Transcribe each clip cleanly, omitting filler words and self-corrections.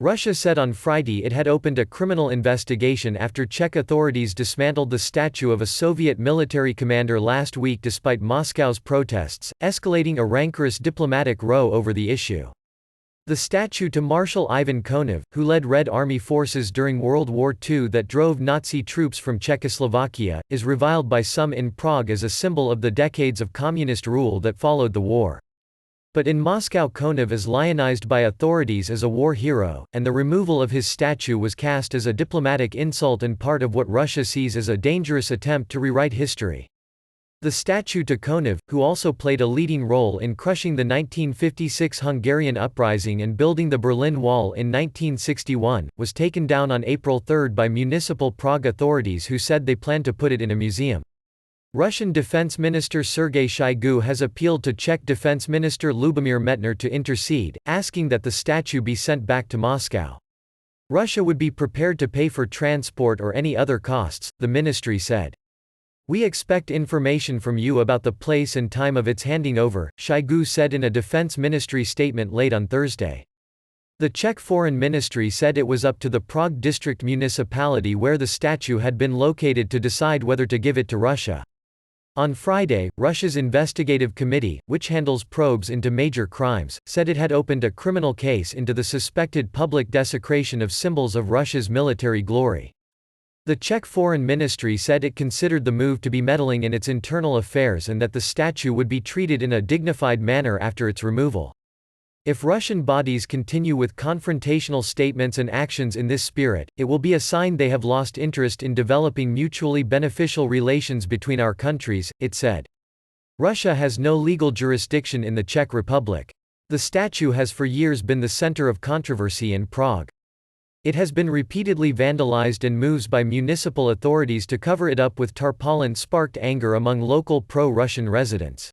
Russia said on Friday it had opened a criminal investigation after Czech authorities dismantled the statue of a Soviet military commander last week despite Moscow's protests, escalating a rancorous diplomatic row over the issue. The statue to Marshal Ivan Konev, who led Red Army forces during World War II that drove Nazi troops from Czechoslovakia, is reviled by some in Prague as a symbol of the decades of communist rule that followed the war. But in Moscow, Konev is lionized by authorities as a war hero, and the removal of his statue was cast as a diplomatic insult and part of what Russia sees as a dangerous attempt to rewrite history. The statue to Konev, who also played a leading role in crushing the 1956 Hungarian uprising and building the Berlin Wall in 1961, was taken down on April 3 by municipal Prague authorities who said they plan to put it in a museum. Russian Defense Minister Sergei Shoigu has appealed to Czech Defense Minister Lubomír Metnar to intercede, asking that the statue be sent back to Moscow. Russia would be prepared to pay for transport or any other costs, the ministry said. "We expect information from you about the place and time of its handing over," Shoigu said in a defense ministry statement late on Thursday. The Czech Foreign Ministry said it was up to the Prague district municipality where the statue had been located to decide whether to give it to Russia. On Friday, Russia's investigative committee, which handles probes into major crimes, said it had opened a criminal case into the suspected public desecration of symbols of Russia's military glory. The Czech Foreign Ministry said it considered the move to be meddling in its internal affairs and that the statue would be treated in a dignified manner after its removal. If Russian bodies continue with confrontational statements and actions in this spirit, it will be a sign they have lost interest in developing mutually beneficial relations between our countries, it said. Russia has no legal jurisdiction in the Czech Republic. The statue has for years been the center of controversy in Prague. It has been repeatedly vandalized and moves by municipal authorities to cover it up with tarpaulin sparked anger among local pro-Russian residents.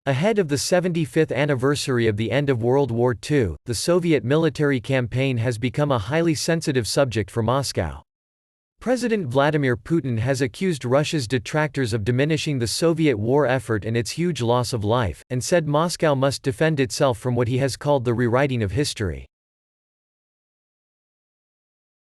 Ahead of the 75th anniversary of the end of World War II, the Soviet military campaign has become a highly sensitive subject for Moscow. President Vladimir Putin has accused Russia's detractors of diminishing the Soviet war effort and its huge loss of life, and said Moscow must defend itself from what he has called the rewriting of history.